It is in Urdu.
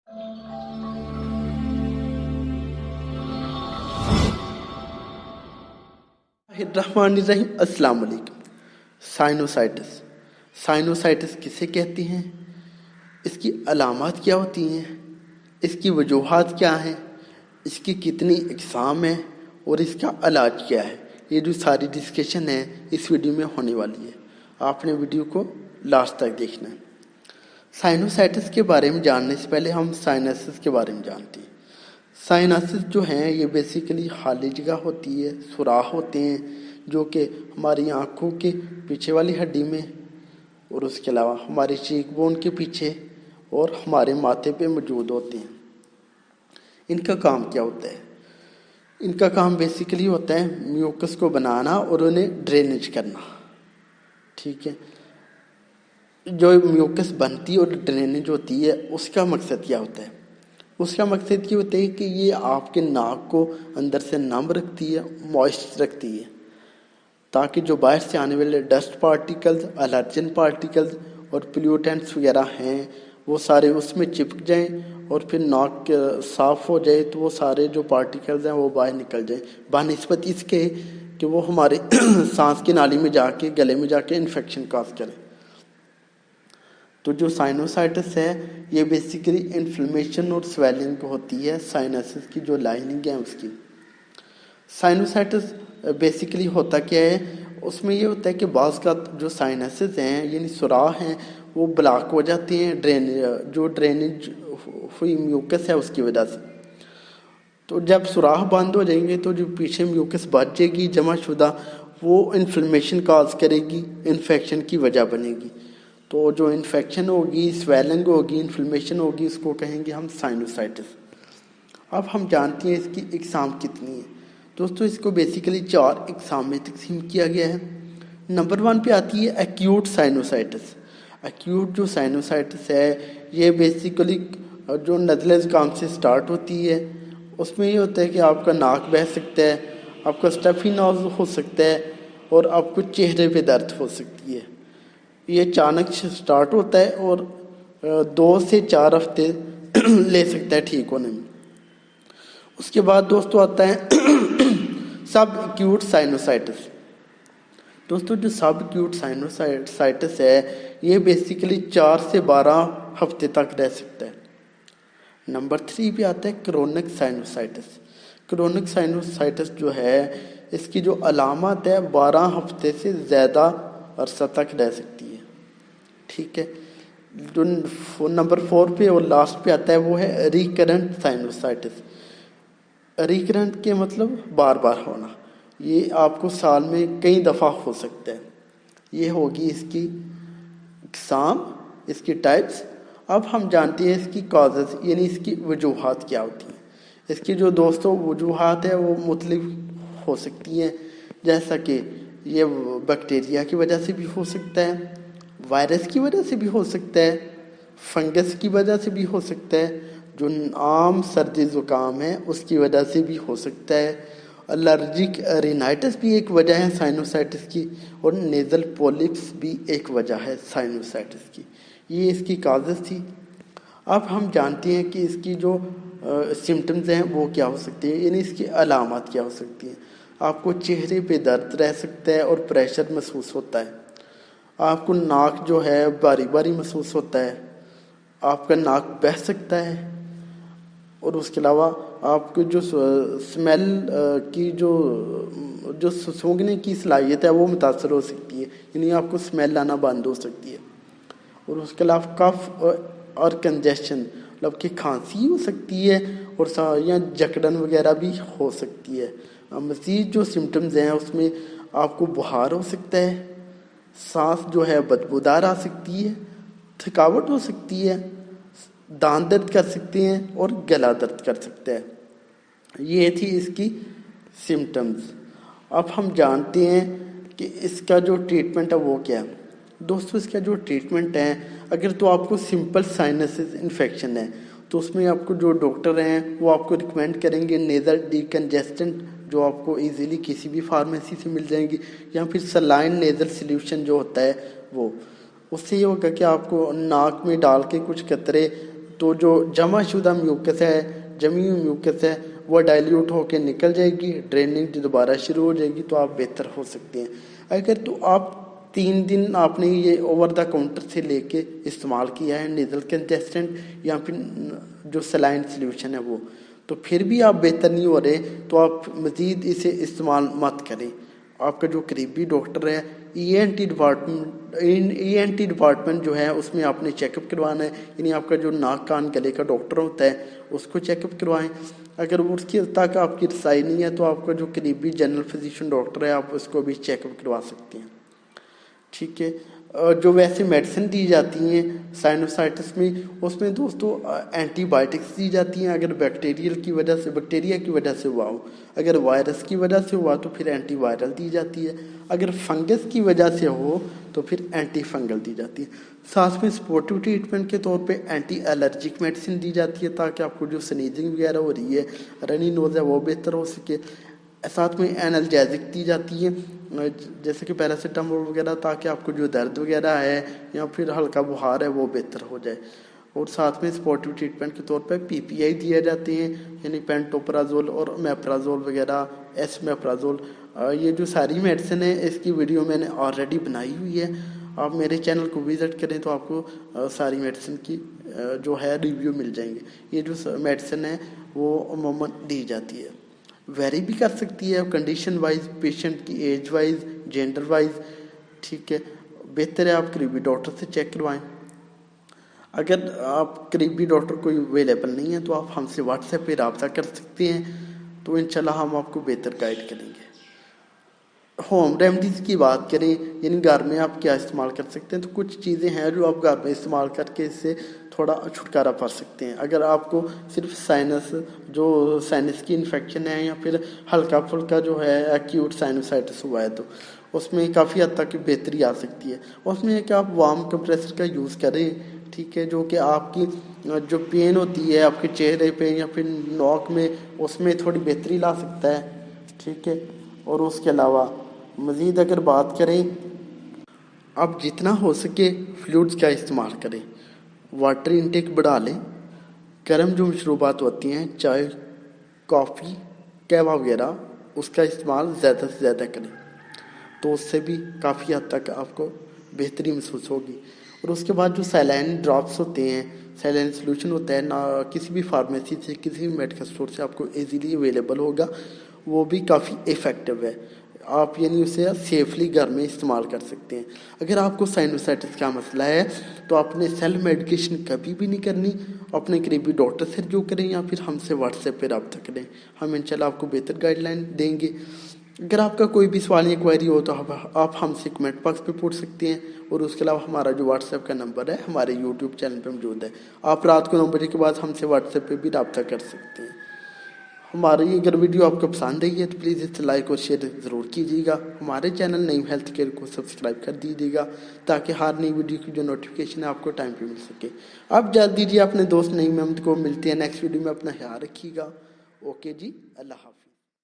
الرحمن الرحیم۔ السلام علیکم۔ سائنوسائٹس کسے کہتے ہیں؟ اس کی علامات کیا ہوتی ہیں؟ اس کی وجوہات کیا ہیں؟ اس کی کتنی اقسام ہیں اور اس کا علاج کیا ہے؟ یہ جو ساری ڈسکشن ہے اس ویڈیو میں ہونے والی ہے، آپ نے ویڈیو کو لاسٹ تک دیکھنا ہے۔ سائنوسائٹس کے بارے میں جاننے سے پہلے ہم سائنسز کے بارے میں جانتے ہیں۔ سائنسز جو ہیں یہ بیسیکلی خالی جگہ ہوتی ہے، سوراخ ہوتے ہیں جو کہ ہماری آنکھوں کے پیچھے والی ہڈی میں اور اس کے علاوہ ہمارے چیک بون کے پیچھے اور ہمارے ماتھے پہ موجود ہوتے ہیں۔ ان کا کام کیا ہوتا ہے؟ ان کا کام بیسیکلی ہوتا ہے میوکس کو بنانا اور انہیں ڈرینیج کرنا۔ ٹھیک ہے، جو میوکس بنتی ہے اور ڈرینیج ہوتی ہے اس کا مقصد کیا ہوتا ہے؟ اس کا مقصد یہ ہوتا ہے کہ یہ آپ کے ناک کو اندر سے نم رکھتی ہے، موئسٹ رکھتی ہے، تاکہ جو باہر سے آنے والے ڈسٹ پارٹیکلز، الرجن پارٹیکلز اور پلیوٹنٹس وغیرہ ہیں وہ سارے اس میں چپک جائیں اور پھر ناک صاف ہو جائے تو وہ سارے جو پارٹیکلز ہیں وہ باہر نکل جائیں، بنسبت اس کے کہ وہ ہمارے سانس کی نالی میں جا کے گلے میں جا کے انفیکشن کاز کریں۔ تو جو سائنوسائٹس ہے یہ بیسیکلی انفلیمیشن اور سویلنگ ہوتی ہے سائنسز کی جو لائننگ ہے اس کی۔ سائنوسائٹس بیسیکلی ہوتا کیا ہے؟ اس میں یہ ہوتا ہے کہ بعض کا جو سائنسز ہیں یعنی سوراخ ہیں وہ بلاک ہو جاتے ہیں ڈرینیج ہوئی میوکس ہے اس کی وجہ سے۔ تو جب سوراخ بند ہو جائیں گے تو جو پیچھے میوکس بچ جائے گی جمع شدہ، وہ انفلیمیشن کاز کرے گی، انفیکشن کی وجہ بنے گی۔ تو جو انفیکشن ہوگی، سویلنگ ہوگی، انفلیمیشن ہوگی، اس کو کہیں گے ہم سائنوسائٹس۔ اب ہم جانتے ہیں اس کی اقسام کتنی ہیں۔ دوستو اس کو بیسیکلی 4 اقسام میں تقسیم کیا گیا ہے۔ نمبر 1 پہ آتی ہے ایکیوٹ سائنوسائٹس۔ ایکیوٹ جو سائنوسائٹس ہے یہ بیسیکلی جو نزلہ زکام سے سٹارٹ ہوتی ہے، اس میں یہ ہوتا ہے کہ آپ کا ناک بہہ سکتا ہے، آپ کا اسٹفی نوز ہو سکتا ہے اور آپ کو چہرے پہ درد ہو سکتی ہے۔ یہ اچانک سے سٹارٹ ہوتا ہے اور 2 سے 4 ہفتے لے سکتا ہے ٹھیک ہونے میں۔ اس کے بعد دوستو آتا ہے سب ایکیوٹ سائنوسائٹس۔ دوستو جو سب ایکیوٹ سائنوسائٹس ہے یہ بیسیکلی 4 سے 12 ہفتے تک رہ سکتا ہے۔ نمبر 3 پہ آتا ہے کرونک سائنوسائٹس۔ کرونک سائنوسائٹس جو ہے اس کی جو علامات ہے 12 ہفتے سے زیادہ عرصہ تک رہ سکتی ہے۔ ٹھیک ہے، جو نمبر 4 پہ اور لاسٹ پہ آتا ہے وہ ہے ریکرنٹ سائنوسائٹس۔ ریکرنٹ کے مطلب بار بار ہونا، یہ آپ کو سال میں کئی دفعہ ہو سکتا ہے۔ یہ ہوگی اس کی اقسام، اس کی ٹائپس۔ اب ہم جانتے ہیں اس کی کازز یعنی اس کی وجوہات کیا ہوتی ہیں۔ اس کی جو دوستوں وجوہات ہیں وہ مختلف ہو سکتی ہیں، جیسا کہ یہ بیکٹیریا کی وجہ سے بھی ہو سکتا ہے، وائرس کی وجہ سے بھی ہو سکتا ہے، فنگس کی وجہ سے بھی ہو سکتا ہے، جو عام سردی زکام ہے اس کی وجہ سے بھی ہو سکتا ہے، الرجک رینائٹس بھی ایک وجہ ہے سائنوسائٹس کی، اور نیزل پولپس بھی ایک وجہ ہے سائنوسائٹس کی۔ یہ اس کی کازز تھی۔ اب ہم جانتے ہیں کہ اس کی جو سمٹمز ہیں وہ کیا ہو سکتے ہیں، یعنی اس کی علامات کیا ہو سکتی ہیں۔ آپ کو چہرے پہ درد رہ سکتا ہے اور پریشر محسوس ہوتا ہے، آپ کو ناک جو ہے باری باری محسوس ہوتا ہے، آپ کا ناک بہہ سکتا ہے، اور اس کے علاوہ آپ کو جو سمیل کی جو سونگھنے کی صلاحیت ہے وہ متاثر ہو سکتی ہے، یعنی آپ کو سمیل آنا بند ہو سکتی ہے، اور اس کے علاوہ کف اور کنجیشن مطلب کہ کھانسی ہو سکتی ہے اور یا جکڑن وغیرہ بھی ہو سکتی ہے۔ مزید جو سمٹمز ہیں اس میں آپ کو بخار ہو سکتا ہے، سانس جو ہے بدبودار آ سکتی ہے، تھکاوٹ ہو سکتی ہے، دانت درد کر سکتے ہیں اور گلا درد کر سکتا ہے۔ یہ تھی اس کی سمٹمز۔ اب ہم جانتے ہیں کہ اس کا جو ٹریٹمنٹ ہے وہ کیا ہے۔ دوستو اس کا جو ٹریٹمنٹ ہے، اگر تو آپ کو سمپل سائنسز انفیکشن ہے تو اس میں آپ کو جو ڈاکٹر ہیں وہ آپ کو ریکمینڈ کریں گے نیزل ڈیکنجسٹنٹ، جو آپ کو ایزیلی کسی بھی فارمیسی سے مل جائیں گی، یا پھر سلائن نیزل سلیوشن جو ہوتا ہے وہ۔ اس سے یہ ہوگا کہ آپ کو ناک میں ڈال کے کچھ قطرے تو جو جمع شدہ میوکس ہے، جمی ہوئی میوکس ہے، وہ ڈائلیوٹ ہو کے نکل جائے گی، ڈریننگ دوبارہ شروع ہو جائے گی، تو آپ بہتر ہو سکتے ہیں۔ اگر تو آپ 3 دن آپ نے یہ اوور دا کاؤنٹر سے لے کے استعمال کیا ہے نیزل کنجسٹنٹ یا پھر جو سلائن سلیوشن ہے وہ، تو پھر بھی آپ بہتر نہیں ہو رہے، تو آپ مزید اسے استعمال مت کریں۔ آپ کا جو قریبی ڈاکٹر ہے، ای این ٹی ڈپارٹمنٹ جو ہے اس میں آپ نے چیک اپ کروانا ہے، یعنی آپ کا جو ناک کان گلے کا ڈاکٹر ہوتا ہے اس کو چیک اپ کروائیں۔ اگر اس کی تک آپ کی رسائی نہیں ہے تو آپ کا جو قریبی جنرل فزیشین ڈاکٹر ہے آپ اس کو بھی چیک اپ کروا سکتے ہیں، ٹھیک ہے۔ جو ویسے میڈیسن دی جاتی ہیں سائنوسائٹس میں، اس میں دوستو اینٹی بائیوٹکس دی جاتی ہیں اگر بیکٹیریا کی وجہ سے ہوا ہو، اگر وائرس کی وجہ سے ہوا تو پھر اینٹی وائرل دی جاتی ہے، اگر فنگس کی وجہ سے ہو تو پھر اینٹی فنگل دی جاتی ہے۔ ساتھ میں سپورٹیو ٹریٹمنٹ کے طور پہ اینٹی الرجک میڈیسن دی جاتی ہے تاکہ آپ کو جو سنیزنگ وغیرہ ہو رہی ہے، رنی نوز ہے، وہ بہتر ہو سکے۔ ساتھ میں اینالجیزک دی جاتی ہے جیسے کہ پیراسیٹامول وغیرہ، تاکہ آپ کو جو درد وغیرہ ہے یا پھر ہلکا بخار ہے وہ بہتر ہو جائے۔ اور ساتھ میں سپورٹیو ٹریٹمنٹ کے طور پہ پی پی آئی دیے جاتے ہیں، یعنی پینٹوپرازول اور میپرازول وغیرہ، ایس میپرازول۔ یہ جو ساری میڈیسن ہے اس کی ویڈیو میں نے آلریڈی بنائی ہوئی ہے، آپ میرے چینل کو وزٹ کریں تو آپ کو ساری میڈیسن کی جو ہے ریویو مل جائیں گے۔ یہ جو میڈیسن ہے وہ عموماً دی جاتی ہے، ویری بھی کر سکتی ہے کنڈیشن وائز، پیشنٹ کی ایج وائز، جینڈر وائز، ٹھیک ہے۔ بہتر ہے آپ قریبی ڈاکٹر سے چیک کروائیں۔ اگر آپ قریبی ڈاکٹر کوئی اویلیبل نہیں ہے تو آپ ہم سے واٹس ایپ پہ رابطہ کر سکتے ہیں، تو انشاءاللہ ہم آپ کو بہتر گائیڈ کریں گے۔ ہوم ریمیڈیز کی بات کریں، یعنی گھر میں آپ کیا استعمال کر سکتے ہیں، تو کچھ چیزیں ہیں جو آپ گھر میں استعمال کر کے اس سے تھوڑا چھٹکارا پا سکتے ہیں۔ اگر آپ کو صرف سائنس کی انفیکشن ہے یا پھر ہلکا پھلکا جو ہے ایکیوٹ سائنوسائٹس ہوا ہے تو اس میں کافی حد تک بہتری آ سکتی ہے۔ اس میں کہ آپ وارم کمپریسر کا یوز کریں، ٹھیک ہے، جو کہ آپ کی جو پین ہوتی ہے آپ کے چہرے پہ یا پھر نوک میں، اس میں تھوڑی بہتری لا سکتا ہے، ٹھیک ہے۔ اور اس کے علاوہ مزید اگر بات کریں، آپ جتنا ہو سکے فلوئڈز کا استعمال کریں، واٹر انٹیک بڑھا لیں، گرم جو مشروبات ہوتی ہیں چائے، کافی، قہوہ وغیرہ، اس کا استعمال زیادہ سے زیادہ کریں، تو اس سے بھی کافی حد تک آپ کو بہتری محسوس ہوگی۔ اور اس کے بعد جو سیلائن ڈراپس ہوتے ہیں، سیلائن سلوشن ہوتا ہے نا، کسی بھی فارمیسی سے، کسی بھی میڈیکل اسٹور سے آپ کو ایزیلی اویلیبل ہوگا، وہ بھی کافی ایفیکٹو ہے۔ آپ یعنی اسے سیفلی گھر میں استعمال کر سکتے ہیں۔ اگر آپ کو سائنوسائٹس کا مسئلہ ہے تو آپ نے سیلف میڈیکیشن کبھی بھی نہیں کرنی، اپنے قریبی ڈاکٹر سے رجوع کریں یا پھر ہم سے واٹس ایپ پہ رابطہ کریں، ہم انشاءاللہ آپ کو بہتر گائیڈ لائن دیں گے۔ اگر آپ کا کوئی بھی سوال یا کوئری ہو تو آپ ہم سے کمنٹ باکس پہ پوچھ سکتے ہیں، اور اس کے علاوہ ہمارا جو واٹس ایپ کا نمبر ہے ہمارے یوٹیوب چینل پہ موجود ہے، آپ رات کو 9 بجے کے بعد ہم سے واٹس ایپ پہ بھی رابطہ کر سکتے ہیں۔ ہماری اگر ویڈیو آپ کو پسند آئی ہے تو پلیز اسے لائک اور شیئر ضرور کیجیے گا، ہمارے چینل نیم ہیلتھ کیئر کو سبسکرائب کر دیجیے گا تاکہ ہر نئی ویڈیو کی جو نوٹیفیکیشن ہے آپ کو ٹائم پہ مل سکے۔ آپ جا دیجیے اپنے دوست نئی محمد کو، ملتے ہیں نیکسٹ ویڈیو میں، اپنا خیال رکھیے گا۔ اوکے جی، اللہ حافظ۔